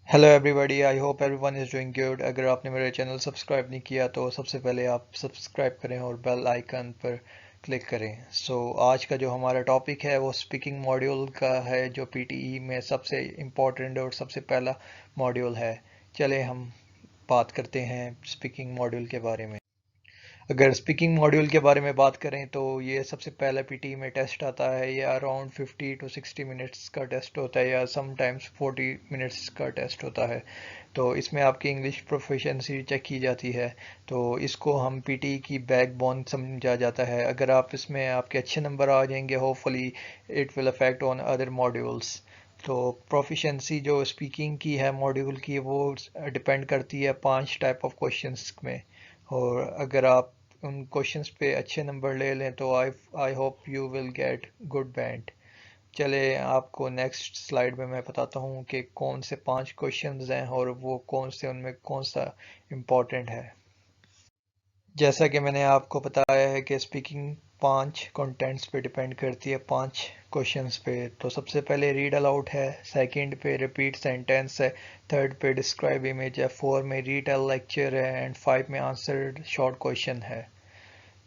Hello everybody, I hope everyone is doing good. अगर आपने मेरा चैनल सब्सक्राइब नहीं किया तो सबसे पहले आप सब्सक्राइब करें और बेल आइकन पर क्लिक करें। आज का जो हमारा टॉपिक है वो स्पीकिंग मॉड्यूल का है, जो पीटीई में सबसे इम्पोर्टेंट और सबसे पहला मॉड्यूल है। चले हम बात करते हैं स्पीकिंग मॉड्यूल के बारे में। अगर स्पीकिंग मॉड्यूल के बारे में बात करें तो ये सबसे पहला पीटी में टेस्ट आता है। ये अराउंड 50 to 60 मिनट्स का टेस्ट होता है या समटाइम्स 40 मिनट्स का टेस्ट होता है। तो इसमें आपकी इंग्लिश प्रोफिशिएंसी चेक की जाती है। तो इसको हम पीटी की बैकबोन समझा जाता है। अगर आप इसमें आपके अच्छे नंबर आ जाएंगे, hopefully it will affect on other modules. तो प्रोफिशिएंसी जो स्पीकिंग की है मॉड्यूल की, वो डिपेंड करती है 5 टाइप ऑफ क्वेश्चंस में। और अगर आप उन क्वेश्चंस पे अच्छे नंबर ले लें तो I hope you will get good band. चले आपको नेक्स्ट स्लाइड में मैं बताता हूँ कि कौन से 5 क्वेश्चंस हैं और वो कौन से उनमें कौन सा इम्पोर्टेंट है। जैसा कि मैंने आपको बताया है कि स्पीकिंग 5 कंटेंट्स पे डिपेंड करती है, 5 क्वेश्चंस पे। तो सबसे पहले रीड अलाउट है, सेकंड पे रिपीट सेंटेंस है, थर्ड पे डिस्क्राइब इमेज है, 4 में रीटेल लेक्चर है एंड 5 में आंसर शॉर्ट क्वेश्चन है।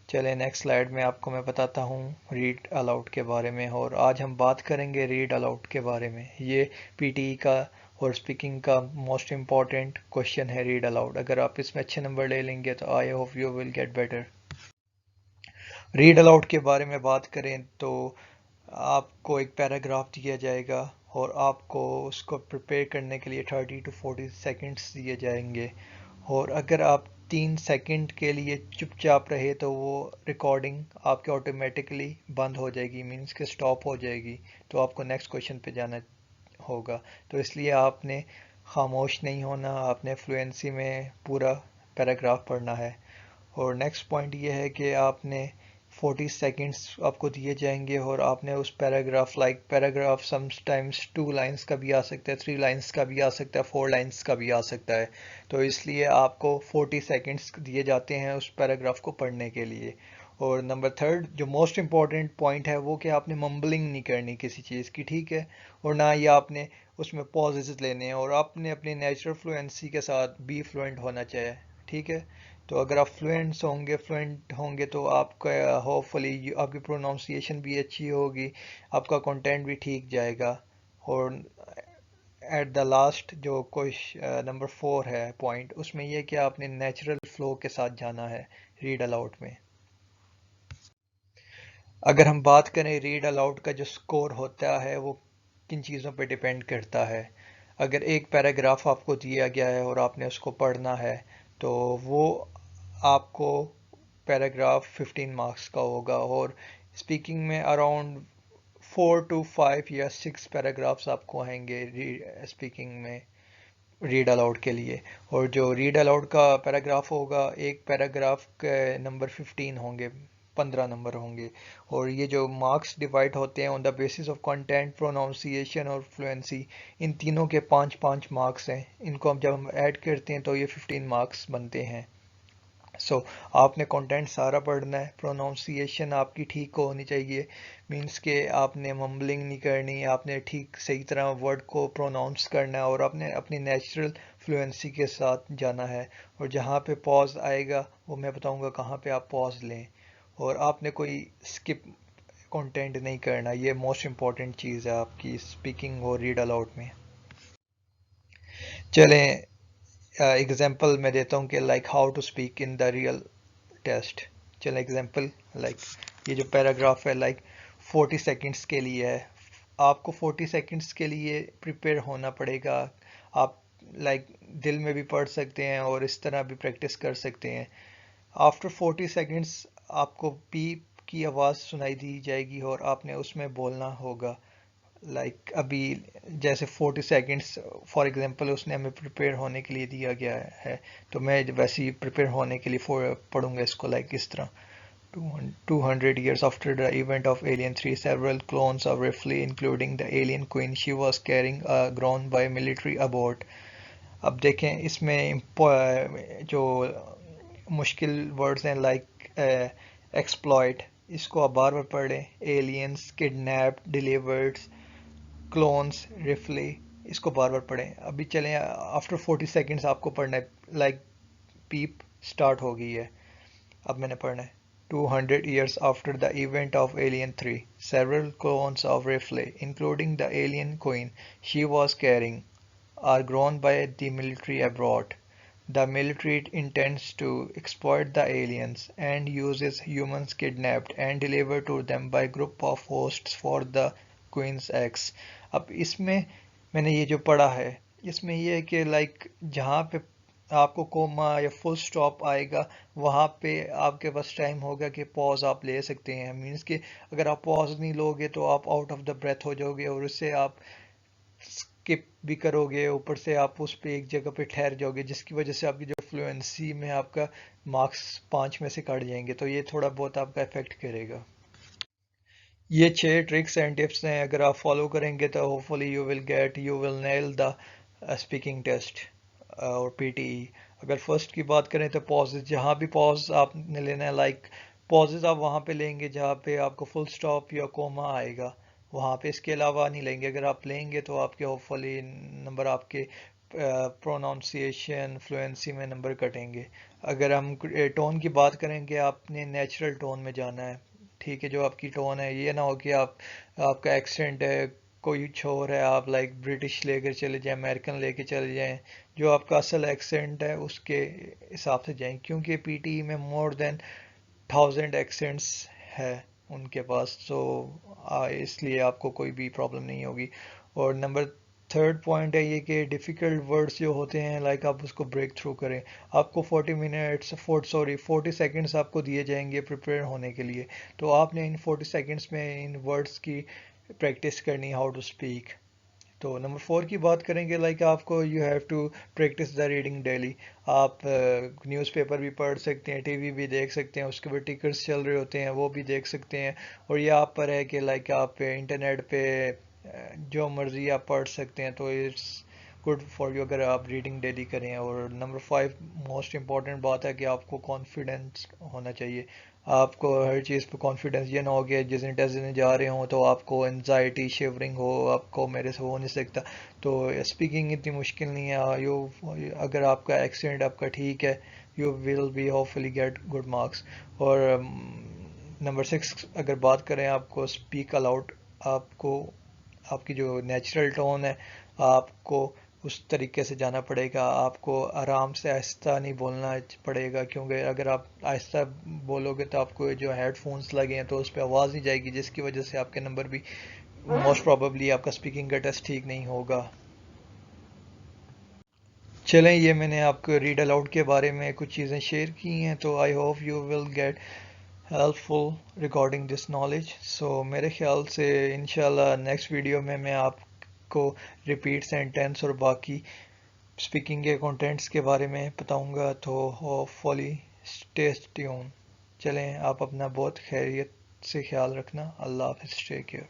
चले नेक्स्ट स्लाइड में आपको मैं बताता हूँ रीड अलाउट के बारे में। और आज हम बात करेंगे रीड अलाउट के बारे में। ये पीटीई का और स्पीकिंग का मोस्ट इम्पॉर्टेंट क्वेश्चन है रीड अलाउड। अगर आप इसमें अच्छे नंबर ले लेंगे तो I hope you will get better. Read aloud के बारे में बात करें तो आपको एक पैराग्राफ दिया जाएगा और आपको उसको प्रिपेयर करने के लिए 30 to 40 सेकेंड्स दिए जाएंगे। और अगर आप 3 सेकंड के लिए चुपचाप रहे तो वो रिकॉर्डिंग आपके ऑटोमेटिकली बंद हो जाएगी, मीन्स के स्टॉप हो जाएगी। तो आपको नेक्स्ट क्वेश्चन पे जाना होगा। तो इसलिए आपने खामोश नहीं होना, आपने फ्लुएंसी में पूरा पैराग्राफ पढ़ना है। और नेक्स्ट पॉइंट ये है कि आपने 40 सेकेंड्स आपको दिए जाएंगे और आपने उस पैराग्राफ पैराग्राफ समटाइम्स 2 लाइंस का भी आ सकता है, 3 लाइंस का भी आ सकता है, 4 लाइंस का भी आ सकता है। तो इसलिए आपको 40 सेकेंड्स दिए जाते हैं उस पैराग्राफ को पढ़ने के लिए। और नंबर थर्ड जो मोस्ट इम्पॉर्टेंट पॉइंट है वो कि आपने मम्बलिंग नहीं करनी किसी चीज़ की, ठीक है। और ना ही आपने उसमें पॉजेज लेने हैं, और आपने अपनी नेचुरल फ्लुएंसी के साथ बी फ्लुएंट होना चाहिए, ठीक है। तो अगर आप फ्लुएंट होंगे तो आपका होपफुली आपकी प्रोनाउंसिएशन भी अच्छी होगी, आपका कंटेंट भी ठीक जाएगा। और एट द लास्ट जो क्वेश्चन नंबर 4 है पॉइंट, उसमें यह कि आपने नेचुरल फ्लो के साथ जाना है रीड अलाउट में। अगर हम बात करें रीड अलाउट का जो स्कोर होता है वो किन चीज़ों पे डिपेंड करता है। अगर एक पैराग्राफ आपको दिया गया है और आपने उसको पढ़ना है तो वो आपको पैराग्राफ 15 मार्क्स का होगा। और स्पीकिंग में अराउंड 4 to 5 या 6 पैराग्राफ्स आपको आएंगे स्पीकिंग में रीड अलाउड के लिए। और जो रीड अलाउड का पैराग्राफ होगा, एक पैराग्राफ के नंबर 15 होंगे, 15 नंबर होंगे। और ये जो मार्क्स डिवाइड होते हैं on the basis of content, pronunciation और फ्लुएंसी, इन तीनों के 5-5 मार्क्स हैं। इनको हम जब हम ऐड करते हैं तो ये 15 मार्क्स बनते हैं। आपने कंटेंट सारा पढ़ना है, प्रोनाउंसिएशन आपकी ठीक होनी चाहिए, मींस के आपने मम्बलिंग नहीं करनी, आपने ठीक सही तरह वर्ड को प्रोनाउंस करना है और आपने अपनी नेचुरल फ्लुएंसी के साथ जाना है। और जहाँ पे पॉज आएगा वो मैं बताऊँगा कहाँ पे आप पॉज लें। और आपने कोई स्किप कंटेंट नहीं करना, ये मोस्ट इम्पॉर्टेंट चीज़ है आपकी स्पीकिंग और रीड अलाउट में। चलें एग्जांपल मैं देता हूँ कि like how to speak in the real test. चलो एग्जांपल, लाइक ये जो पैराग्राफ है 40 सेकंड्स के लिए है। आपको 40 सेकंड्स के लिए प्रिपेयर होना पड़ेगा। आप दिल में भी पढ़ सकते हैं और इस तरह भी प्रैक्टिस कर सकते हैं। आफ्टर 40 सेकंड्स आपको पीप की आवाज़ सुनाई दी जाएगी और आपने उसमें बोलना होगा। अभी जैसे 40 सेकंड्स फॉर एग्जांपल उसने हमें प्रिपेयर होने के लिए दिया गया है, तो मैं वैसे ही प्रिपेयर होने के लिए पढ़ूंगा इसको इस तरह। 200 years after the event of Alien 3, several clones of Ripley, including the alien queen, she was carrying a grown by military abort. अब देखें इसमें जो मुश्किल वर्ड्स हैं एक्सप्लॉइट, इसको आप बार बार पढ़ लें। एलियंस, किडनैप्ड, डिलीवर्ड, क्लोन्स, रिफ्ली, اس کو بار بار پڑھیں. ابھی چلیں آفٹر 40 سیکنڈز آپ کو پڑھنا ہے. لائک پیپ سٹارٹ ہو گئی ہے. اب میں نے پڑھنا ہے. 200 years after the event of Alien 3, several clones of Ripley, including the alien queen she was carrying, are grown by the military abroad. The military intends to exploit the aliens and uses humans kidnapped and delivered to them by group of hosts for the Queen's eggs. اب اس میں نے یہ جو پڑھا ہے اس میں یہ ہے کہ لائک جہاں پہ آپ کو کوما یا فل سٹاپ آئے گا وہاں پہ آپ کے پاس ٹائم ہوگا کہ پاز آپ لے سکتے ہیں. مینس کہ اگر آپ پاز نہیں لوگے تو آپ آؤٹ آف دا بریتھ ہو جاؤ گے اور اس سے آپ اسکپ بھی کرو گے, اوپر سے آپ اس پہ ایک جگہ پہ ٹھہر جاؤ گے جس کی وجہ سے آپ کی جو فلوئنسی میں آپ کا مارکس 5 میں سے کٹ جائیں گے. تو یہ تھوڑا بہت آپ کا افیکٹ کرے گا. یہ 6 ٹرکس اینڈ ٹپس ہیں, اگر آپ فالو کریں گے تو hopefully you will nail the speaking test اور پی ٹی ای. اگر فرسٹ کی بات کریں تو پازز, جہاں بھی پاز آپ نے لینا ہے لائک پازز آپ وہاں پہ لیں گے جہاں پہ آپ کو فل سٹاپ یا کوما آئے گا وہاں پہ, اس کے علاوہ نہیں لیں گے. اگر آپ لیں گے تو آپ کے ہوپ فلی نمبر آپ کے پروناؤنسیشن فلوئنسی میں نمبر کٹیں گے. اگر ہم ٹون کی بات کریں گے آپ نے نیچرل ٹون میں جانا ہے, ٹھیک ہے, جو آپ کی ٹون ہے. یہ نہ ہو کہ آپ کا ایکسینٹ ہے کوئی چھوڑ ہے آپ لائک برٹش لے کر چلے جائیں, امریکن لے کے چلے جائیں, جو آپ کا اصل ایکسینٹ ہے اس کے حساب سے جائیں, کیونکہ پی ٹی ای میں مور دین 1000 ایکسینٹس ہے ان کے پاس. تو اس لیے آپ کو کوئی بھی پرابلم نہیں ہوگی. اور نمبر تھرڈ پوائنٹ ہے یہ کہ ڈیفیکلٹ ورڈز جو ہوتے ہیں لائک آپ اس کو بریک تھرو کریں. آپ کو 40 سیکنڈز آپ کو دیے جائیں گے پریپیئر ہونے کے لیے, تو آپ نے ان 40 سیکنڈز میں ان ورڈز کی پریکٹس کرنی, ہاؤ ٹو اسپیک. تو نمبر 4 کی بات کریں گے لائک آپ کو you have to practice the reading daily. آپ نیوز پیپر بھی پڑھ سکتے ہیں, ٹی وی بھی دیکھ سکتے ہیں, اس کے بعد ٹکرس چل رہے ہوتے ہیں وہ بھی دیکھ سکتے ہیں, اور یہ آپ پر ہے کہ لائک آپ انٹرنیٹ پہ جو مرضی آپ پڑھ سکتے ہیں. تو اٹس گڈ فار یو اگر آپ ریڈنگ ڈیلی کریں. اور نمبر 5 موسٹ امپورٹنٹ بات ہے کہ آپ کو کانفیڈنس ہونا چاہیے. آپ کو ہر چیز پہ کانفیڈنس, یہ نہ ہو کہ جس دن ٹیسٹ دینے جا رہے ہوں تو آپ کو انزائٹی شیورنگ ہو, آپ کو میرے سے ہو نہیں سکتا. تو اسپیکنگ اتنی مشکل نہیں ہے, اگر آپ کا ایکسینٹ آپ کا ٹھیک ہے you will be hopefully get good marks. اور نمبر 6 اگر بات کریں آپ کو اسپیک الاؤڈ, آپ کو آپ کی جو نیچرل ٹون ہے آپ کو اس طریقے سے جانا پڑے گا. آپ کو آرام سے آہستہ نہیں بولنا پڑے گا, کیونکہ اگر آپ آہستہ بولو گے تو آپ کو جو ہیڈ فونز لگے ہیں تو اس پہ آواز نہیں جائے گی, جس کی وجہ سے آپ کے نمبر بھی موسٹ پروبیبلی آپ کا اسپیکنگ کا ٹیسٹ ٹھیک نہیں ہوگا. چلیں, یہ میں نے آپ کو ریڈ الاؤڈ کے بارے میں کچھ چیزیں شیئر کی ہیں, تو I hope you will get helpful regarding this knowledge. So میرے خیال سے انشاءاللہ نیکسٹ ویڈیو میں آپ کو ریپیٹ سینٹینس اور باقی اسپیکنگ کے کانٹینٹس کے بارے میں بتاؤں گا. تو ہوپ فلی اسٹے ٹیون. چلیں, آپ اپنا بہت خیریت سے خیال رکھنا. اللہ حافظ, ٹیک کیئر.